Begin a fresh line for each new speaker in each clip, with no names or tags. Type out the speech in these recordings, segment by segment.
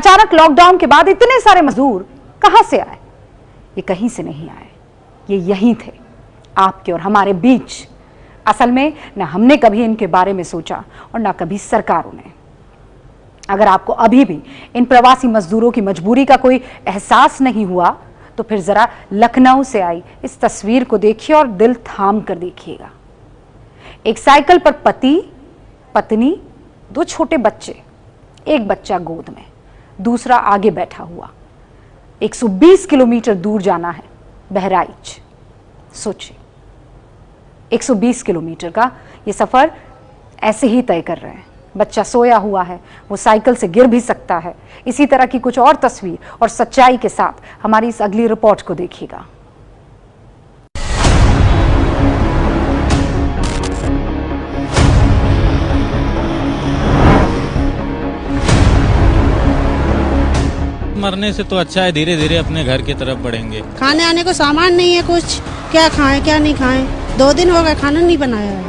अचानक लॉकडाउन के बाद इतने सारे मजदूर कहां से आए? ये कहीं से नहीं आए, ये यहीं थे, आपके और हमारे बीच। असल में न हमने कभी इनके बारे में सोचा और न कभी सरकारों ने। अगर आपको अभी भी इन प्रवासी मजदूरों की मजबूरी का कोई एहसास नहीं हुआ तो फिर जरा लखनऊ से आई इस तस्वीर को देखिए और दिल थाम कर देखिएगा। एक साइकिल पर पति, पत्नी, 2 छोटे बच्चे, एक बच्चा गोद में, दूसरा आगे बैठा हुआ। 120 किलोमीटर दूर जाना है, बहराइच। सोचिए, 120 किलोमीटर का ये सफर ऐसे ही तय कर रहे हैं। बच्चा सोया हुआ है, वो साइकिल से गिर भी सकता है। इसी तरह की कुछ और तस्वीर और सच्चाई के साथ हमारी इस अगली रिपोर्ट को देखिएगा।
मरने से तो अच्छा है धीरे धीरे अपने घर की तरफ बढ़ेंगे।
खाने आने को सामान नहीं है कुछ, क्या खाएं क्या नहीं खाएं। 2 दिन हो गए खाना नहीं बनाया है।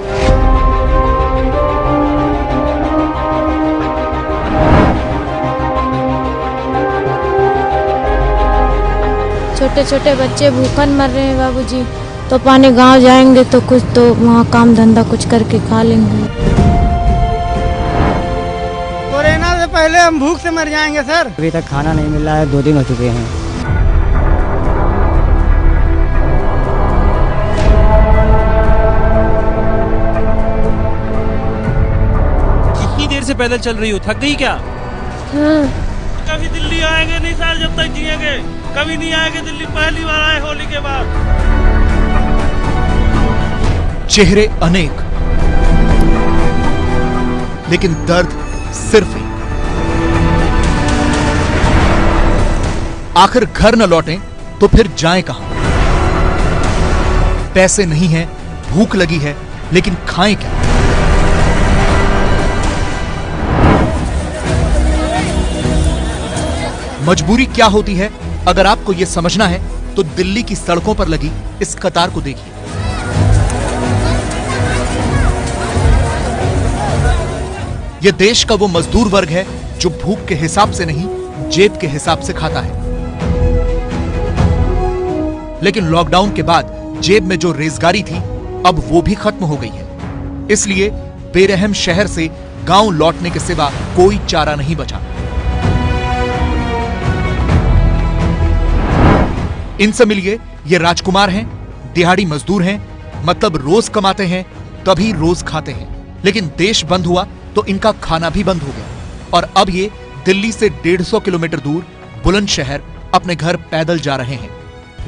छोटे छोटे बच्चे भूखन मर रहे हैं बाबूजी। तो पानी गांव जाएंगे तो कुछ तो वहाँ काम धंधा कुछ करके खा लेंगे।
कोरोना से पहले हम भूख से मर जाएंगे सर।
अभी तक खाना नहीं मिला है, 2 दिन हो चुके हैं।
इतनी देर से पैदल चल रही हो, थक गई क्या?
हाँ।
कभी दिल्ली आएंगे नहीं सर, जब तक जिएंगे। कभी नहीं आएंगे दिल्ली, पहली बार आए होली के बाद।
चेहरे अनेक, लेकिन दर्द सिर्फ एक। आखिर घर न लौटें तो फिर जाएं कहां? पैसे नहीं हैं, भूख लगी है, लेकिन खाएं क्या? मजबूरी क्या होती है? अगर आपको यह समझना है तो दिल्ली की सड़कों पर लगी इस कतार को देखिए। यह देश का वो मजदूर वर्ग है जो भूख के हिसाब से नहीं, जेब के हिसाब से खाता है। लेकिन लॉकडाउन के बाद जेब में जो रेजगारी थी, अब वो भी खत्म हो गई है। इसलिए बेरहम शहर से गांव लौटने के सिवा कोई चारा नहीं बचा। इनसे मिलिए, ये राजकुमार हैं, दिहाड़ी मजदूर हैं, मतलब रोज कमाते हैं तभी रोज खाते हैं। लेकिन देश बंद हुआ तो इनका खाना भी बंद हो गया और अब ये दिल्ली से 150 किलोमीटर दूर बुलंदशहर अपने घर पैदल जा रहे हैं।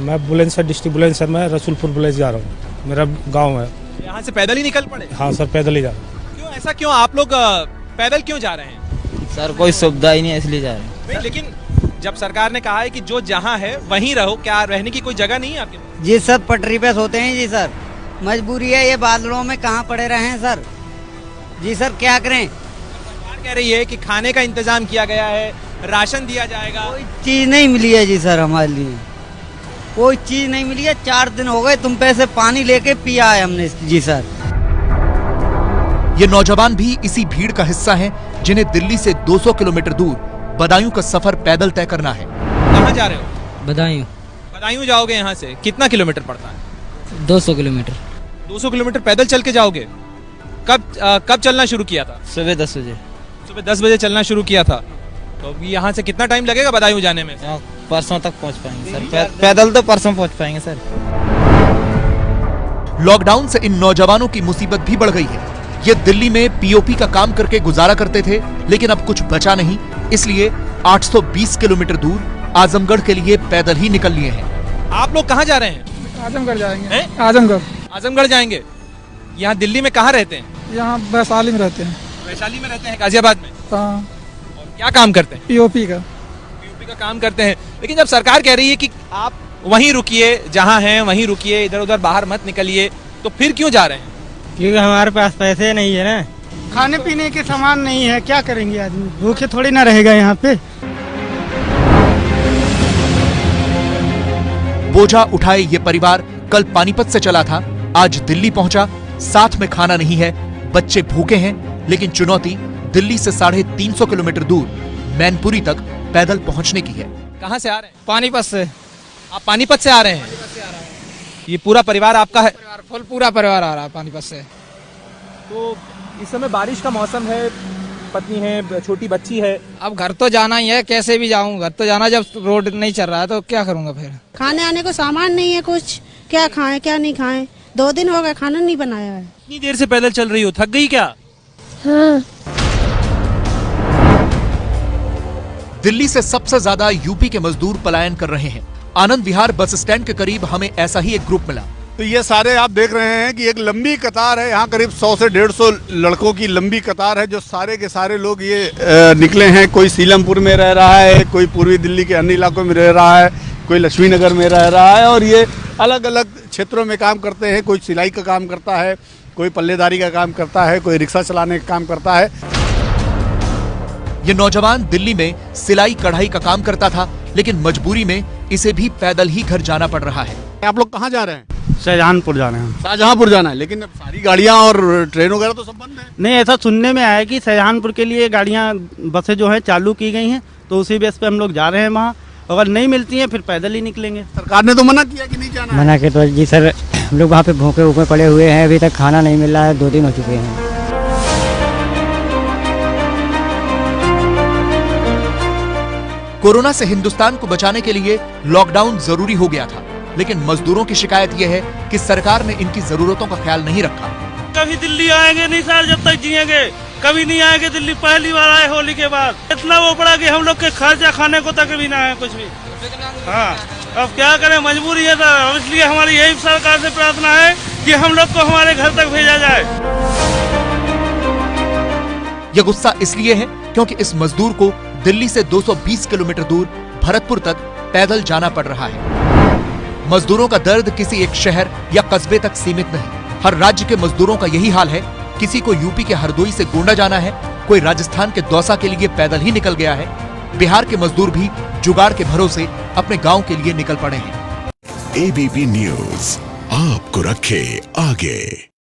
मैं बुलंदशहर, डिस्ट्रिक्ट बुलंदशहर में रसूलपुर विलेज जा रहा हूँ। मेरा गांव है।
यहाँ से पैदल ही निकल पड़े?
हाँ सर, पैदल ही जा रहा हूँ।
क्यों ऐसा, क्यों आप लोग पैदल क्यों जा रहे हैं?
सर कोई सुविधा ही नहीं है इसलिए जा रहे हैं।
लेकिन जब सरकार ने कहा है कि जो जहाँ है वहीं रहो, क्या रहने की कोई जगह नहीं है आपके पास?
जी सर, पटरी पे सोते हैं जी सर, मजबूरी है। ये बादलों में कहाँ पड़े रहे हैं सर। जी सर, क्या करें।
सरकार कह रही है कि खाने का इंतजाम किया गया है, राशन दिया जाएगा।
कोई चीज नहीं मिली है जी सर, हमारे लिए कोई चीज नहीं मिली है। 4 दिन हो गए तुम पैसे पानी लेके पिया है हमने जी सर।
ये नौजवान भी इसी भीड़ का हिस्सा हैं, जिन्हें दिल्ली से 200 किलोमीटर दूर बदायूं का सफर पैदल तय करना है।
कहाँ जा रहे हो?
बदायूं।
बदायूं जाओगे? यहाँ से कितना किलोमीटर पड़ता है?
200 किलोमीटर।
200 किलोमीटर पैदल चल के जाओगे? कब चलना शुरू किया था?
सुबह 10 बजे।
सुबह 10 बजे चलना शुरू किया था। तो अभी यहाँ से कितना टाइम लगेगा बदायूं जाने में?
परसों तक पहुँच पाएंगे सर। पैदल तो परसों पहुँच पाएंगे सर।
लॉकडाउन से इन नौजवानों की मुसीबत भी बढ़ गई है। ये दिल्ली में पीओपी का काम करके गुजारा करते थे, लेकिन अब कुछ बचा नहीं, इसलिए 820 किलोमीटर दूर आजमगढ़ के लिए पैदल ही निकल लिए हैं।
आप लोग कहाँ जा रहे हैं?
आजमगढ़ जाएंगे। आजमगढ़।
आजमगढ़ जाएंगे? यहाँ दिल्ली में कहाँ रहते हैं?
यहाँ वैशाली में रहते हैं।
वैशाली में रहते हैं, गाजियाबाद में?
हाँ।
और क्या काम करते हैं?
पीओपी का
काम करते हैं। लेकिन जब सरकार कह रही है कि आप वहीं रुकिए, जहां हैं वहीं रुकिए, इधर उधर बाहर मत निकलिए, तो फिर क्यों जा रहे हैं?
क्योंकि हमारे पास पैसे नहीं है ना,
खाने पीने के सामान नहीं है, क्या करेंगे आदमी, भूखे थोड़ी ना रहेगा यहाँ पे।
बोझा उठाए ये परिवार कल पानीपत से चला था, आज दिल्ली पहुंचा। साथ में खाना नहीं है, बच्चे भूखे हैं, लेकिन चुनौती दिल्ली से 350 किलोमीटर दूर मैनपुरी तक पैदल पहुंचने की है।
कहाँ से आ रहे हैं?
पानीपत से।
आप पानीपत से आ रहे हैं? ये पूरा परिवार आपका है?
फुल पूरा परिवार आ रहा है पानीपत से।
तो इस समय बारिश का मौसम है, पत्नी है, छोटी बच्ची है।
अब घर तो जाना ही है, कैसे भी जाऊं, घर तो जाना। जब रोड नहीं चल रहा है तो क्या करूंगा फिर।
खाने आने को सामान नहीं है कुछ, क्या खाएं क्या नहीं खाएं। 2 दिन हो गए खाना नहीं बनाया है।
इतनी देर से पैदल चल रही हो, थक गई क्या?
हाँ।
दिल्ली से सबसे ज्यादा यूपी के मजदूर पलायन कर रहे हैं। आनंद विहार बस स्टैंड के करीब हमें ऐसा ही एक ग्रुप मिला।
तो ये सारे आप देख रहे हैं कि एक लंबी कतार है, यहाँ करीब 100 से 150 लड़कों की लंबी कतार है, जो सारे के सारे लोग ये निकले हैं। कोई सीलमपुर में रह रहा है, कोई पूर्वी दिल्ली के अन्य इलाकों में रह रहा है, कोई लक्ष्मी नगर में रह रहा है, और ये अलग अलग क्षेत्रों में काम करते हैं। कोई सिलाई का काम करता है, कोई पल्लेदारी का काम करता है, कोई रिक्शा चलाने का काम करता है।
ये नौजवान दिल्ली में सिलाई कढ़ाई का काम करता था, लेकिन मजबूरी में इसे भी पैदल ही घर जाना पड़ रहा है।
आप लोग कहाँ जा रहे हैं?
शाहजहांपुर जाना है।
शाहजहांपुर जाना है, लेकिन अब सारी गाड़ियाँ और ट्रेन वगैरह तो सब बंद है।
नहीं, ऐसा सुनने में आया है कि शाहजहांपुर के लिए गाड़ियाँ बसें जो हैं चालू की गई हैं, तो उसी बेस पे हम लोग जा रहे हैं वहाँ। अगर नहीं मिलती हैं फिर पैदल ही निकलेंगे।
सरकार ने तो मना किया कि नहीं जाना।
मना के तो जी सर, हम लोग वहाँ पे भूखे ऊपर पड़े हुए हैं, अभी तक खाना नहीं मिल रहा है, 2 दिन हो चुके हैं।
कोरोना से हिंदुस्तान को बचाने के लिए लॉकडाउन जरूरी हो गया था, लेकिन मजदूरों की शिकायत यह है कि सरकार ने इनकी जरूरतों का ख्याल नहीं रखा।
कभी दिल्ली आएंगे नहीं सर, जब तक जिएंगे कभी नहीं आएंगे दिल्ली। पहली बार आए होली के बाद, इतना वो पड़ा कि हम लोग के खर्चा खाने को तक भी ना है कुछ भी। हाँ, अब क्या करें, मजबूरी है सर। इसलिए हमारी यही सरकार से प्रार्थना है कि हम लोग को हमारे घर तक भेजा जाए।
यह गुस्सा इसलिए है क्योंकि इस मजदूर को दिल्ली से 220 किलोमीटर दूर भरतपुर तक पैदल जाना पड़ रहा है। मजदूरों का दर्द किसी एक शहर या कस्बे तक सीमित नहीं, हर राज्य के मजदूरों का यही हाल है। किसी को यूपी के हरदोई से गोंडा जाना है, कोई राजस्थान के दौसा के लिए पैदल ही निकल गया है। बिहार के मजदूर भी जुगाड़ के भरोसे अपने गांव के लिए निकल पड़े हैं।
एबीपी न्यूज आपको रखे आगे।